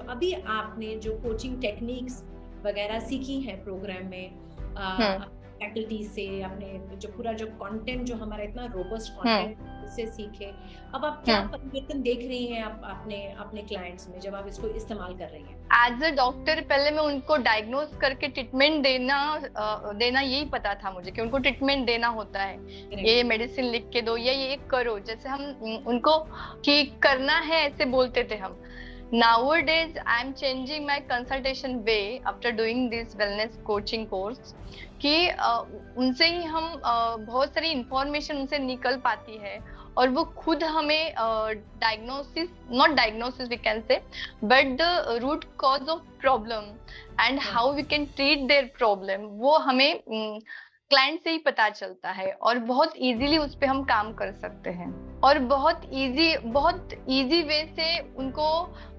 अभी आपने जो कोचिंग टेक्निक्स वगैरह सीखी हैं प्रोग्राम में फैकल्टी से, अपने जो पूरा जो कंटेंट जो हमारा इतना रोबस्ट कंटेंट उससे सीखे, अब आप क्या परिवर्तन देख रही हैं आप अपने अपने क्लाइंट्स में जब आप इसको इस्तेमाल कर रही हैं? एज अ डॉक्टर पहले मैं उनको डायग्नोज करके ट्रीटमेंट देना यही पता था मुझे कि उनको ट्रीटमेंट देना होता है, ये मेडिसिन लिख के दो या ये करो, जैसे हम उनको ठीक करना है ऐसे बोलते थे हम। Nowadays, I'm changing my consultation way after doing this wellness coaching course कि उनसे ही हम बहुत सारी इंफॉर्मेशन उनसे निकल पाती है और वो खुद हमें not diagnosis we can say, but the root cause of problem and how we can treat their problem, वो हमें क्लाइंट से ही पता चलता है और बहुत इजीली उस पे हम काम कर सकते हैं और बहुत इजी वे से उनको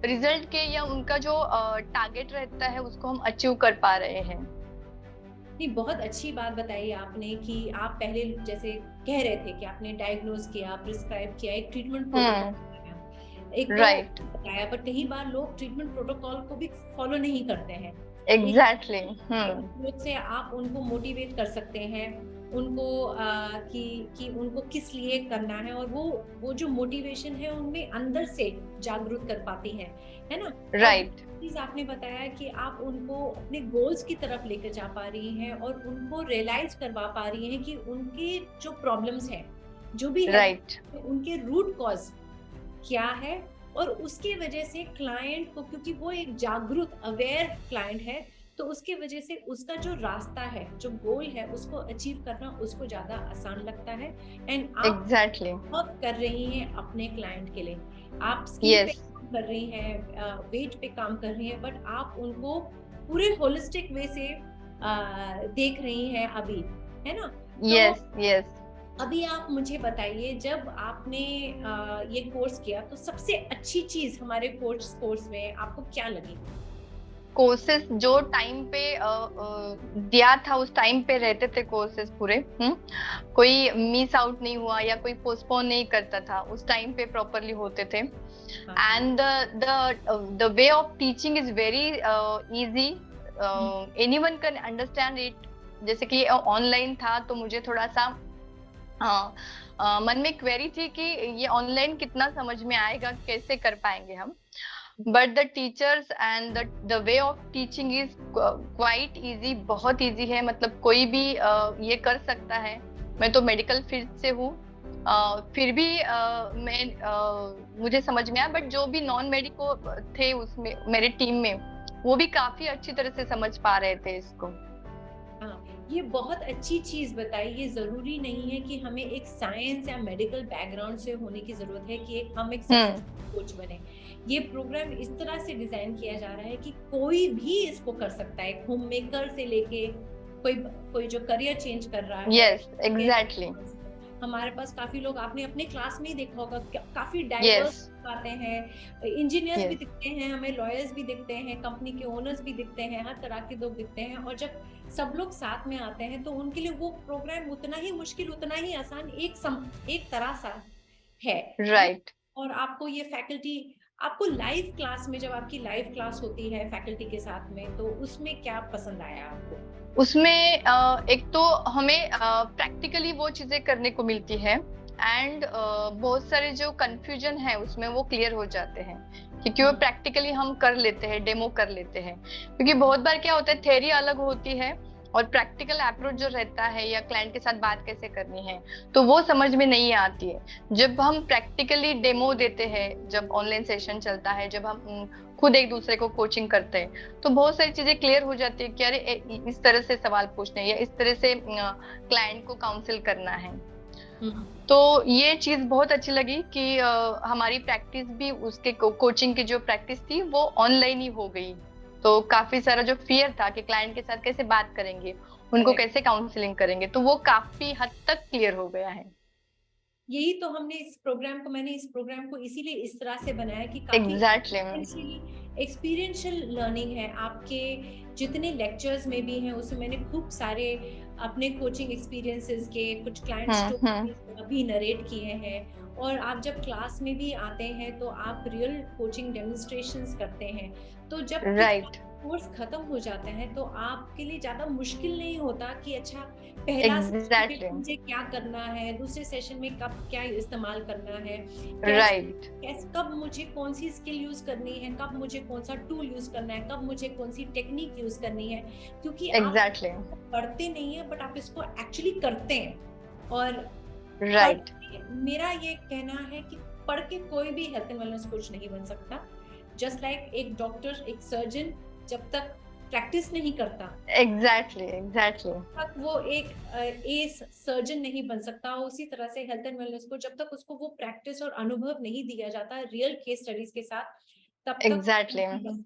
रिजल्ट के या उनका जो टारगेट रहता है उसको हम अचीव कर पा रहे हैं। नहीं, बहुत अच्छी बात बताई आपने कि आप पहले जैसे कह रहे थे कि आपने डायग्नोज किया, प्रिस्क्राइब किया, एक ट्रीटमेंट प्रोटोकॉल एक तो बताया, पर कई बार लोग ट्रीटमेंट प्रोटोकॉल को भी फॉलो नहीं करते हैं। एग्जैक्टली से आप उनको मोटिवेट कर सकते हैं, उनको कि उनको किस लिए करना है, और वो जो मोटिवेशन है उनमें अंदर से जागरूक कर पाती है ना? राइट। चीज आपने बताया कि आप उनको अपने गोल्स की तरफ लेकर जा पा रही हैं और उनको रियलाइज करवा पा रही हैं कि उनके जो प्रॉब्लम्स हैं, जो भी है, उनके रूट कॉज क्या है, और उसके वजह से क्लाइंट को, क्योंकि वो एक जागरूक अवेयर क्लाइंट है, तो उसके वजह से उसका जो रास्ता है, जो गोल है, उसको अचीव करना उसको ज्यादा आसान लगता है। एंड आप वर्क कर रही हैं अपने क्लाइंट के लिए, आप स्किल पे काम कर रही हैं, वेट पे काम कर रही हैं, बट आप उनको पूरे होलिस्टिक वे से देख रही हैं अभी, है ना? यस। अभी आप मुझे बताइए, जब आपने ये कोर्स किया तो सबसे अच्छी चीज हमारे कोर्स में आपको क्या लगी? कोर्सेज जो टाइम पे दिया था उस टाइम पे रहते थे कोर्सेज पूरे, कोई मिस आउट नहीं हुआ या कोई पोस्टपोन नहीं करता था, उस टाइम पे प्रॉपरली होते थे। And the way of teaching is very easy, anyone can understand it. जैसे कि ऑनलाइन था तो मुझे थोड़ा सा मन में क्वेरी थी कि ये ऑनलाइन कितना समझ में आएगा, कैसे कर पाएंगे हम, but the teachers and the way of teaching is quite easy, बहुत इजी है, मतलब कोई भी ये कर सकता है। मैं तो मेडिकल फील्ड से हूँ, फिर भी मुझे समझ में आया, बट जो भी नॉन मेडिको थे उसमें मेरे टीम में, वो भी काफी अच्छी तरह से समझ पा रहे थे इसको। ये बहुत अच्छी चीज बताई। ये जरूरी नहीं है कि हमें एक साइंस या मेडिकल बैकग्राउंड से होने की जरूरत है कि हम एक कोच बने। ये प्रोग्राम इस तरह से डिजाइन किया जा रहा है कि कोई भी इसको कर सकता है, होम मेकर से लेके कोई जो करियर चेंज कर रहा है। Yes, exactly. हमारे पास काफी लोग, आपने अपने क्लास में ही देखा होगा, काफी डाइवर्स आते हैं, इंजीनियर्स भी दिखते हैं हमें, लॉयर्स भी दिखते हैं, कंपनी के ओनर्स भी दिखते हैं, हर तरह के लोग दिखते हैं। और जब सब लोग साथ में आते हैं तो उनके लिए वो प्रोग्राम उतना ही मुश्किल, उतना ही आसान एक तरह सा है। राइट। और आपको ये फैकल्टी, आपको लाइव क्लास में, जब आपकी लाइव क्लास होती है फैकल्टी के साथ में, तो उसमें क्या पसंद आया आपको? उसमें एक तो हमें प्रैक्टिकली वो चीजें करने को मिलती है, एंड बहुत सारे जो कंफ्यूजन है उसमें वो क्लियर हो जाते हैं, क्योंकि वो प्रैक्टिकली हम कर लेते हैं, डेमो कर लेते हैं। क्योंकि बहुत बार क्या होता है, थ्योरी अलग होती है और प्रैक्टिकल अप्रोच जो रहता है या क्लाइंट के साथ बात कैसे करनी है, तो वो समझ में नहीं आती है। जब हम प्रैक्टिकली डेमो देते हैं, जब ऑनलाइन सेशन चलता है, जब हम खुद एक दूसरे को कोचिंग करते हैं, तो बहुत सारी चीजें क्लियर हो जाती है कि अरे इस तरह से सवाल पूछने या इस तरह से क्लाइंट को काउंसिल करना है। तो ये चीज बहुत अच्छी लगी कि हमारी प्रैक्टिस भी, उसके कोचिंग की जो प्रैक्टिस थी वो ऑनलाइन ही हो गई। तो काफी सारा जो फियर था कि क्लाइंट के साथ कैसे बात करेंगे, उनको कैसे काउंसलिंग करेंगे, तो वो काफी हद तक क्लियर हो गया है। यही तो मैंने इस प्रोग्राम को इसीलिए इस तरह से बनाया कि काफी एक्सपीरियंशियल लर्निंग है। आपके जितने लेक्चर्स में भी हैं उसमें मैंने खूब सारे अपने कोचिंग एक्सपीरियंसेस के कुछ क्लाइंट हम्म। स्टोरीज अभी नरेट किए हैं, और आप जब क्लास में भी आते हैं तो आप रियल कोचिंग डेमोन्स्ट्रेशंस करते हैं। तो जब फिर राइट। कोर्स खत्म हो जाता है तो आपके लिए ज़्यादा मुश्किल नहीं होता कि अच्छा पहला सेशन में एग्जैक्टली। मुझे क्या करना है, दूसरे सेशन में कब क्या इस्तेमाल करना है, कैसे राइट। कब मुझे कौन सी स्किल यूज करनी है, कब मुझे कौन सा टूल यूज करना है, कब मुझे कौन सी टेक्निक यूज करनी है, क्योंकि आप एग्जैक्टली। पढ़ते नहीं है बट आप इसको एक्चुअली करते हैं। और पढ़ राइट। के मेरा ये कहना है कि पढ़ के कोई भी हेल्थ एंड वेलनेस कोच नहीं बन सकता। जस्ट लाइक एक डॉक्टर, एक सर्जन जब तक प्रैक्टिस नहीं करता एग्जैक्टली। एग्जैक्टली। तक वो एक एस सर्जन नहीं बन सकता। उसी तरह से हेल्थ एंड वेलनेस को जब तक उसको वो प्रैक्टिस और अनुभव नहीं दिया जाता रियल केस स्टडीज के साथ, तब तक एग्जैक्टली। नहीं बन सकता।